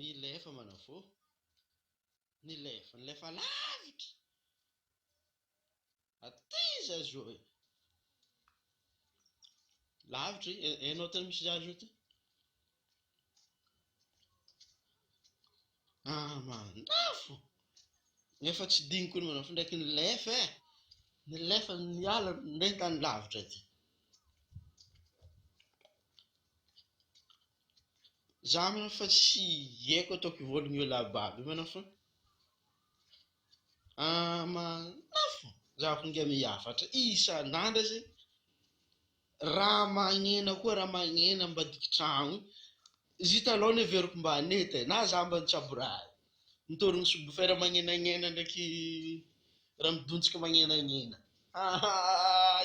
Nilefa manao fô. Nilefa lavitra. Aty zazo e. Lavitra hainao tany misy zazo ty? Mandafo. Nefa tsy diniko ny manao ndraiky nilefa e. Nilefa niala ndray tany lavitra ty. Za manao fa tsy haiko ataoko hivolagna eo lababy manao fa manafo. Za konga miafatra isan'andro zay. Raha magnena koa raha magnena mbadiky tragno. Izy taloha neveriko mba hanety na za mba nitsaborahy. Nitorogno subwoofer magnenanena ndraiky raha midontsika magnenanena.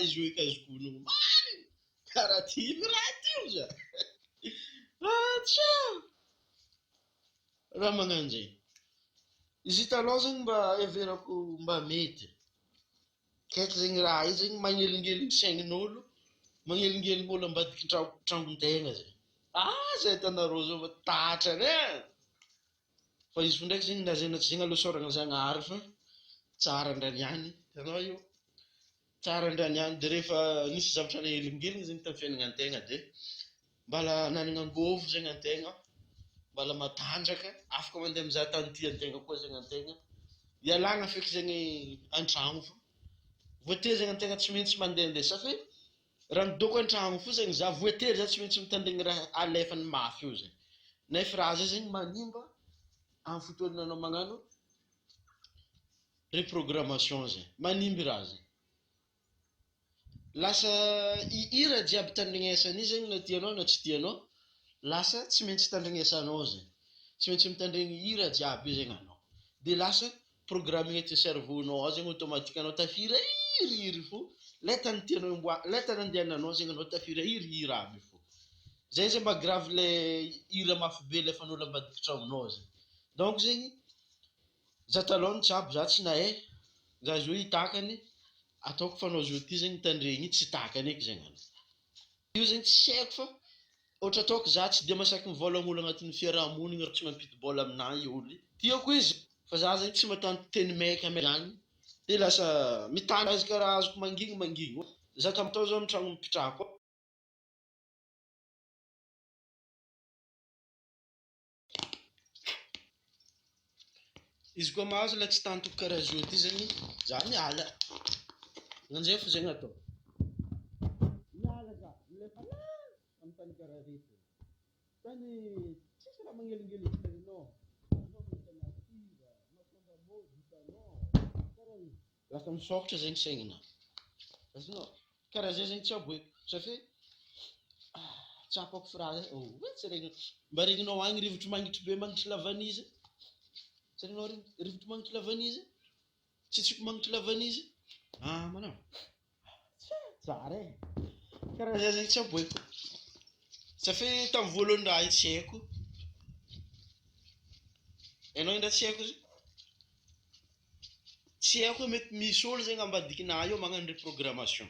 Izy hoe kazokono mariny. Karaha ty raha ty io za. Raha magnanjay. Izy taloha zany mba everako mba mety. Kaiky zegny raha io zegny magnelingeligny saignin'olo. Magnelingeligny olo ambadiky trangon-tegna zay. Zay tanareo zao matatra ne. Fa izy ndraiky zegny nazana tsy zegny aloha soragna Zagnahary fa tsara andraniany. Tanao io tsara andraniany dia rehefa nisy zavatra nahelingeligny zegny tamin'ny fiainagnantegna dia mbala nanana angovo zegny antegna, mbala matanjaka, afaka mandeha mizaha tany tiantegna koa zegny antegna. Ialagna feky zegny an-tragno fa voatery zegny antegna tsy maintsy mandehandeha satria raha midoko an-tragno fo zegny za voatery za tsy maintsy mitandregny raha alefany mafy io zegny. Nefa raha zay zegny manimba amin'ny fotoana anao magnano reprogrammation zay. Manimby raha zay. Lasa ira jiaby tandrignesany io zegny na tianao na tsy tianao, lasa tsy maintsy tandrignesanao zay. Tsy maintsy mitandregny ira jiaby io zegny anao. Dia lasa programme ty cerveau-nao zegny automatique anao tafirairy fo. Lay tany tianao lay tany andehananao zegny anao tafirairy aby fo. Zay zay mahagrave le ira mafy be lefan'olo ambadiky tragnonao zay. Donc zegny za taloha nitsabo za tsy nahay. Za zo hitakany ataoko fanao zo ty zegny tandregny tsy takany eky zegny anao. Io zegny tsy haiko fa ohatra ataoko za tsy dia masaky mivôlagna olo agnatin'ny fiarahamonigny raha tsy mampity bôla aminahy io olo. Tiako izy fa za zegny tsy matanty teny maika amegany. Dia lasa mitana azy karaha azoko mangigny. Za tamitao zao amin'ny tragno mipitrahako. Izy koa mahazo la tsy tantoko karaha zo ty zegny za miala. Nanjay fo zegny atao. Miala za milefa amin'ny tany karaha reto. Tany tsisy raha magnelingeligny saigninao. Anao mahita natira, mahatonga mody hitanao. Karaha io. Lasa misôkatra zegny saigninao. Azonao karaha zay zegny tsy aboeko satria tsapako frazy tsy regny mba regninao agny rivotro magnitry be magnitry lavanizy. Tsy regnao rivotro magnitry lavanizy? Tsitsiko magnitry lavanizy? Manao tsara e. Karaha zay zegny tsy aboeko. Satria tamin'ny voalohany raha io tsy haiko. Hainao indraha tsy haiko izy? Tsy haiko hoe mety misy olo zegny ambadikinahy eo magnano reprogrammation.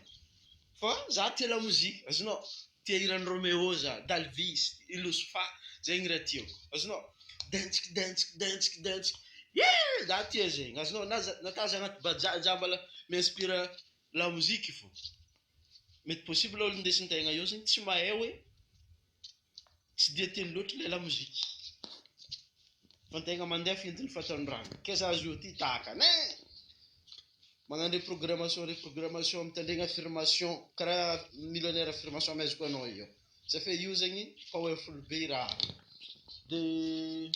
Fa za tia la mozika, azonao? Tia hiran'ny Roméo za, Dalvis, Ilosfa, zegny raha tiako. Azonao? Dentsiky. Za tia zegny. Azonao? Na taza agnaty bajaj za mbala mi-inspire la mozika fo. Mety possible olo indesin-tegna eo zegny tsy mahay hoe tsy dia tiany loatra le la mozika. Fa tegna mandeha fentiny fatandrano. Ke za zo ty takany e. Magnano reprogrammation mitandregny affirmation karaha millionnaire affirmation amezako anao io. Satria io zegny powerful be raha. Dia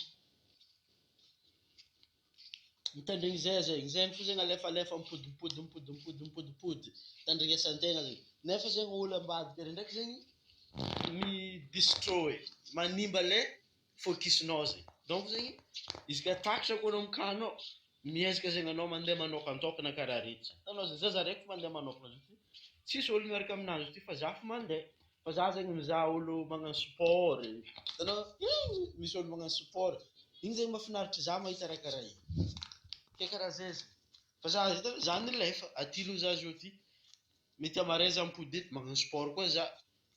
mitandregny zay zegny fo zegny alefa mipodipody tandregnesan-tegna zegny. Nefa zegny olo ambadika ndraiky zegny mi-destroy, manimba le focus-nao zegny. Donc zegny izy ka takatra koa anao mikanao, miezaka zegny anao mandeha manokantokana karaha reto. Tanao za raiky mandeha manokana zao ty. Tsisy olo miaraka aminazy ty fa za fo mandeha. Fa za zegny mizaha olo magnano sport. Tanao misy olo magnano sport. Igny zegny mahafinaritra za mahita raha karaha igny. Ke karaha zay zegny. Fa za nilefa aty aloha za zo ty. Mety amaray za mipody eto magnano sport koa za.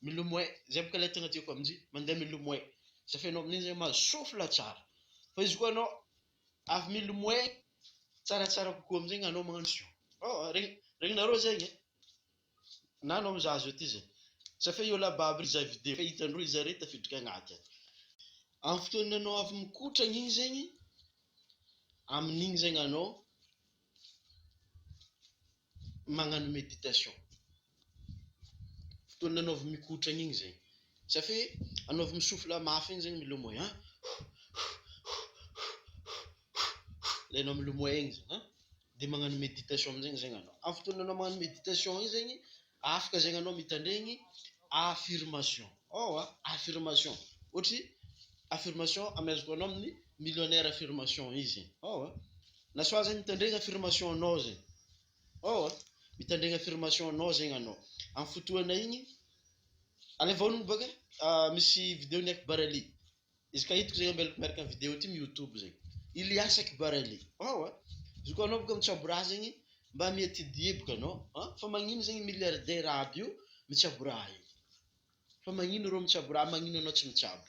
Milomay. Zay bôka le tegna tiako amin'izy mandeha milomay. Satria anao amin'igny zegny mahazo souffle tsara. fa izy koa anao avy milomoay tsaratsara kokoa amin'izay anao magnano sio. Regninareo zegny na anao mizaha azy ty zay satria io laba aby mizaha vidéo fa hitandreo izy are tafiditra agnaty. Amin'ny fotoana anao avy mikotrana igny zegny, amin'igny zegny anao magnano méditation. Fotoana anao avy mikotrana igny zegny satria anao avy misofla mafy igny zegny milomoy le anao milomoy igny zegny dia magnano méditation amin'izegny zegny anao. Amin'ny fotoana anao magnano méditation igny zegny afaka zegny anao mitandregny affirmation. Affirmation ohatra affirmation amezako anao amin'ny millionnaire affirmation izy. Na soit zegny mitandregny affirmation anao zegny. Mitandregny affirmation anao zegny anao. Amin'ny fotoana igny alevaon'ny baka misy vidéo-ny Akbarali. Izy ka hitako zegny ambelako miaraka amin'ny vidéo ty YouTube zegny. Ilias Akbarali. Izy koa anao baka mitsabo raha zegny mba miétudier baka anao. Fa magnino zegny milliardaire aby io mitsabo raha io. Fa magnino reo mitsabo raha, magnino anao tsy mitsabo?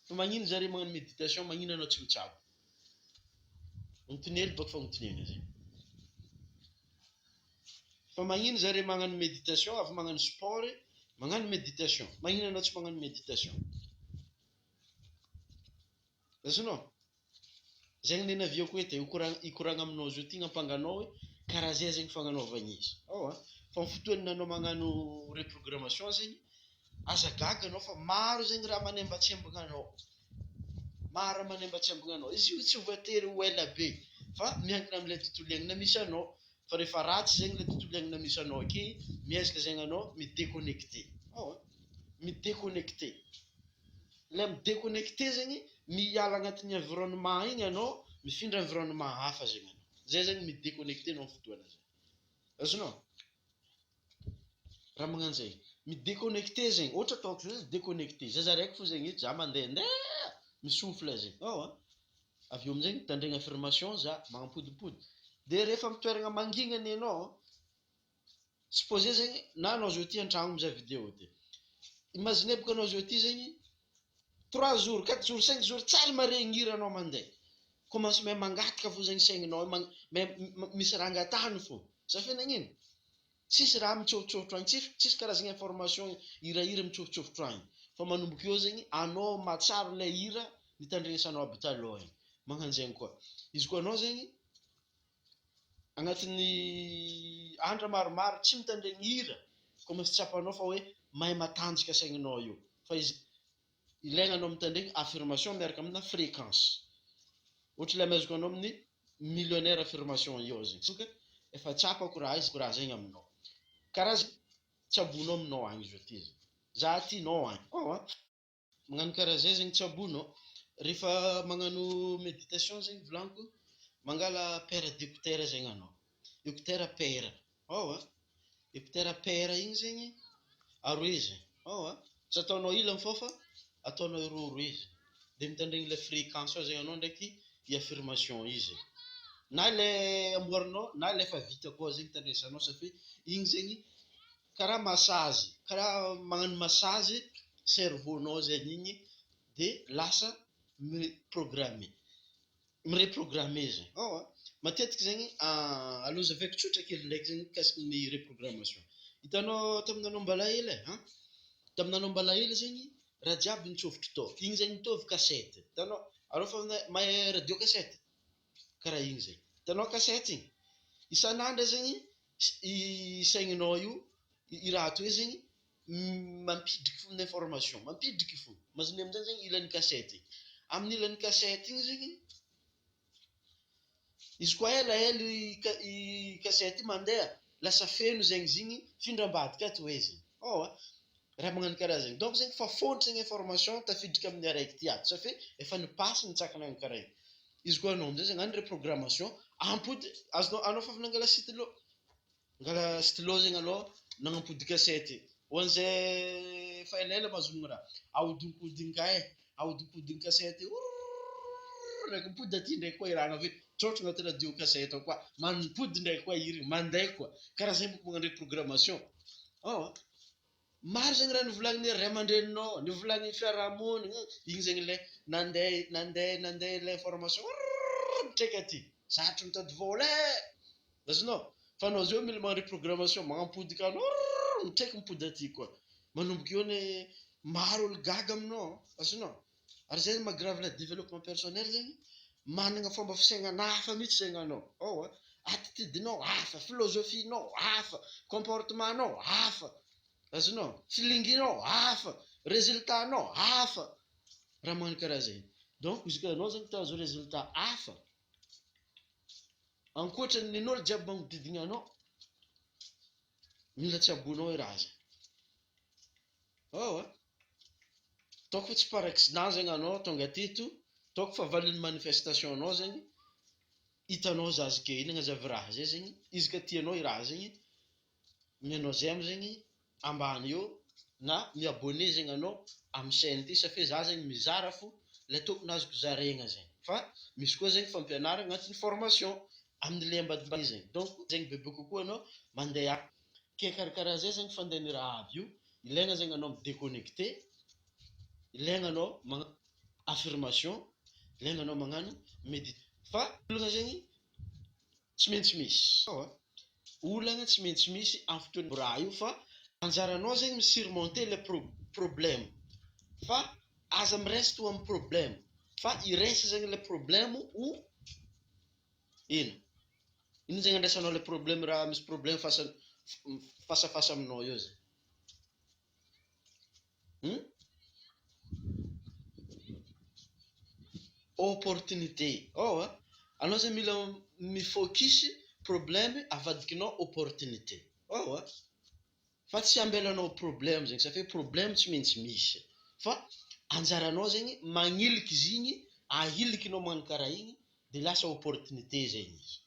Fa magnino zare magnano méditation, magnino anao tsy mitsabo? Antonely baka fagnontaniana zegny. Fa magnino zare magnano méditation avy magnano sport, magnano méditation. Magnino anao tsy magnano méditation? Azonao? Zegny nena aviako hoe ikoragna aminao zio ty nampanganao hoe karaha zay zegny fagnanaovagna izy. Fa amin'ny fotoana anao magnano reprogrammation zegny, aza gaga anao fa maro zegny raha manembatsembaga anao. Maro raha manembatsembaga anao. Izy io tsy voatery ho ela be fa miankina amin'ilay tontolo iainana misy anao. Fa rehefa ratsy zegny ilay tontolo iainana misy anao ake, miezaka zegny anao midéconnecté. Midéconnecté. Ilay midéconnecté zegny miala agnatin'ny environnement igny anao, mifindra environnement hafa zegny anao. Zay zegny midéconnecté anao amin'ny fotoana zay. Azonao? Raha magnano zay. Midéconnecté zegny. Ohatra ataoko zao déconnecté. Zaza raiky fo zegny za mandehandeha misofla zegny. Avy eo amin'izay mitandregny affirmation za magnampodipody. Dia rehefa mitoeragna manginana ianao, supposé zegny na anao zao ty an-tragno mizaha vidéo ty. Imaginez baka anao zao ty zegny 3 jours, 4 jours, 5 jours tsara maregny hira anao mandeha. Commence mahay mangataka fo zegny saigninao, misy rangatany fo. Safy nagnino? Tsisy raha mitsôvitsôvitra agny, tsisy karazagna information hirahira mitsôvitsôvitra agny. Fa manomboka eo zegny anao matsaro ilay hira nitandregnesanao aby taloha igny. Magnano zegny koa. Izy koa anao zegny agnatin'ny andro maromaro tsy mitandregny hira, commence tsapanao fa hoe mahay matanjaka saigninao io. Fa izy ilaigna anao mitandregny affirmation miaraka amina fréquence. Ohatra ilay amezako anao amin'ny millionnaire affirmation io zegny. Soka efa tsapako raha izy, raha zegny aminao. Karaha tsabonao aminao agny izy ty. Za tianao agny. Magnano karaha zay zegny tsabonao. Rehefa magnano méditation zegny volaniko, mangala paire d'écouteur zegny anao. Écouteur paire. Écouteur paire igny zegny aroe zegny. Tsy ataonao ilany fô fa ataonao roaroe izy. Dia mitandregny ilay fréquence zegny anao ndraiky i affirmation izy. Na ilay amboarinao, na ilay efa vita koa zegny tandresanao satria igny zegny karaha massage, karaha magnano massage cerveau-nao zegny igny dia lasa mireprogramme zegny. Matetiky zegny alozaveko tsotra kely ndraiky zegny mikasiky ny reprogrammation. Hitanao taminanao mbalahely taminanao mbalahely zegny raha jiaby nitsofotry tao. Igny zegny mitovy kasety. Hitanao alô fa mahay radio kasety. Karaha igny zegny. Hitanao kasety igny. Isan'andro zegny i saigninao io i raha toy zegny mampidriky fo information, mampidriky fo. Mazony amin'izay zegny ilan'ny kasety. Amin'ny ilan'ny kasety igny zegny izy koa elaela i kasety mandeha, lasa feno zegny zigny findram-badika ato hoe zegny. Raha magnano karaha zegny. Donc zegny fa fontry zegny information tafiditra amin'ny araiky ty ato satria efa nipasy nitsakana amin'ny karaha igny. Izy koa anao amin'izay zegny any reprogrammation, ampody azonao anao fa nangala stylo. Ngala stylo zegny aloha nagnampody kasety. Ho an'izay fa elaela mazomigny raha. Ahodinkodiny ka ahodinkodiny kasety. Ndraiky mipody aty ndraiky koa i raha navy tsôtra agnaty radio kasety ao koa. Manipody ndraiky koa hira mandeha koa. Karaha zegny boko magnano reprogrammation. maro zegny raha nivolagnin'ny ray aman-dreninao, nivolagnin'ny fiarahamonigna, igny zegny le nandeha l'information mitreka aty sarotry mitady vola azonao fa anao zao mila magnano reprogrammation magnampodiky anao mitreka mipody aty koa manomboka eo ny maro olo gaga aminao azonao ary zay mahagrave la développement personnel zegny managna fomba fisainana hafa mihitsy zegny anao attitudinao hafa, filosophinao hafa, comportementanao hafa azonao filinginao hafa, résultatanao hafa raha magnano karaha zegny donc izy ka anao zegny tazo résultat hafa ankoatran'ny n'olo jiaby magnodidina anao mila tsaboinao i raha zegny taoko fa tsy par accident zegny anao tonga teto taoko fa valin'ny manifestation anao zegny hitanao zazy ke iny agnazavy raha zay zegny izy ka tianao i raha zegny mianao zay am'zegny ambany eo na miabone zegny anao amin'ny chaîne ty safia za zegny mizara fo le tokony azoko zaregna zegny fa misy koa zegny fampianarana agnatin'ny formation amin'le ambadimbany zegny donc zegny bebe kokoa anao mandeha ke karakaraha zay zegny fandehan'ny raha aby io ilaigna zegny anao midéconnecté ilaigna anao magnano affirmation ilaigna anao magnano fa olagna zegny tsy maintsy misy olagna tsy maintsy misy amin'ny fotoana raha io fa anjaranao zegny misurmonter le problème fa aza mireste ho amin'ny problème fa iresa zegny le problème ho ino zegny andraisanao le problème raha misy problème fasafasa aminao eo zegny opportunité anao zegny mila mifocus problème avadikinao opportunité fa tsy ambelanao problème zegny safia problème tsy maintsy misy fa anjaranao zegny magniliky izy igny ahilikinao magnano karaha igny de lasa opportunité zegny izy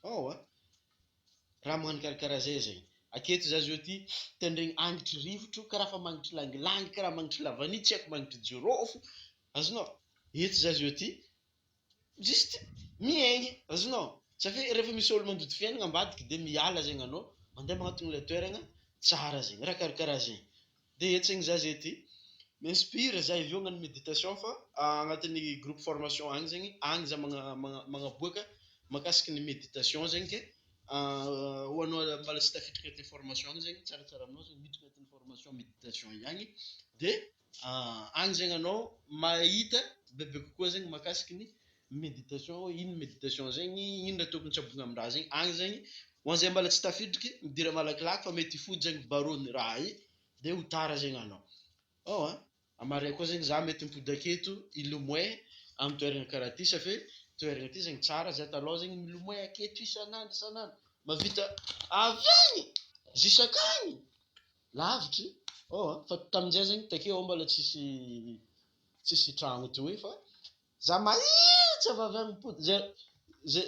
raha magnano karakaraha zay zegny aketo za zao ty tendregny angitry rivotro karaha fa magnitry langilangy karaha magnitry lavanio tsy haiko magnitry jirofo azonao eto za zao ty juste miaigny azonao safia rehefa misy olo mandoto fiainana ambadiky de miala zegny anao mandeha magnatony le toeragna tsara zegny raha karakaraha zegny de eto zegny za zay ty m'inspire za iveo agnano méditation fa agnatin'ny groupe formation agny zegny agny za magnaboaka mahakasiky ny méditation zegny ke ho anao mbala tsy tafiditra agnatin'ny formation agny zegny tsaratsara aminao zegny miditra agnatin'ny formation méditation agny de agny zegny anao mahita bebe kokoa zegny mahakasiky ny méditation ino méditation zegny ino raha tokony tsabogna amin'ny raha zegny agny zegny ho an'izay mbala tsy tafidriky midira malakilaky fa mety hifody zegny barony raha i de ho tara zegny anao amare koa zegny za mety mipody aketo ilomoay amin'ny toeragna karaha ty safia toeragna ty zegny tsara za taloha zegny milomoay aketo isanandro mavita avy agny zisakagny lavitry fa tamin'izay zegny takeo mbola tsisy tragno ty hoe fa za mahitsy avy agny mipody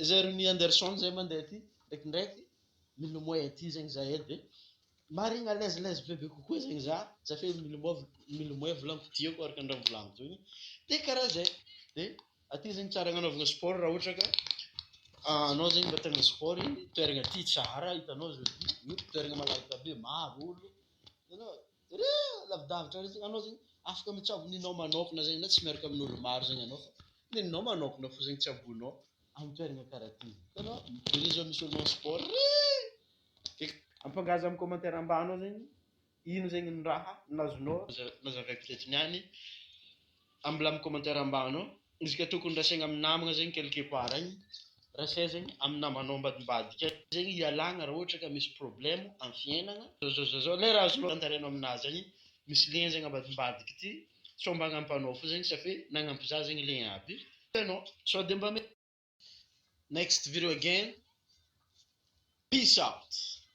zay Rony Anderson zay mandeha ty ndraikindraiky milomoay aty zegny za de marigna laizilazy bebe kokoa zegny za safia milomoay volaniko tiako araka andraha volaniko zegny de karaha zay de aty zegny tsara agnanaovagna sport raha ohatra ka anao zegny mba tagna sport toeragna ty tsara hitanao zao ty io toeragna malalaka be maro olo anao lavidavitra zegny anao zegny afaka mitsabo ninao manokana zegny na tsy miaraka amin'olo maro zegny anao fa ninao manokana fo zegny tsaboinao amin'ny toeragna karaha ty hitanao de zao misy olo magnano sport ampangaza amin'ny commentaire ambany ao zegny ino zegny ny raha nazonao nazavaiko teto niany ambila amin'ny commentaire ambany ao izy ka tokony rasaigna amin'ny namagna zegny quelque part agny rasay zegny amin'ny namanao ambadimbadika zegny ialagna raha ohatra ka misy problème amin'ny fiainana zao le raha azonao antarainao aminazy agny misy lien zegny ambadimbadika ty sao mba hagnampy fo zegny safia nagnampy za zegny lien aby itanao sao de mba next video again peace out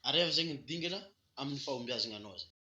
areva zegny dingana amin'ny fahombiazana anao zegny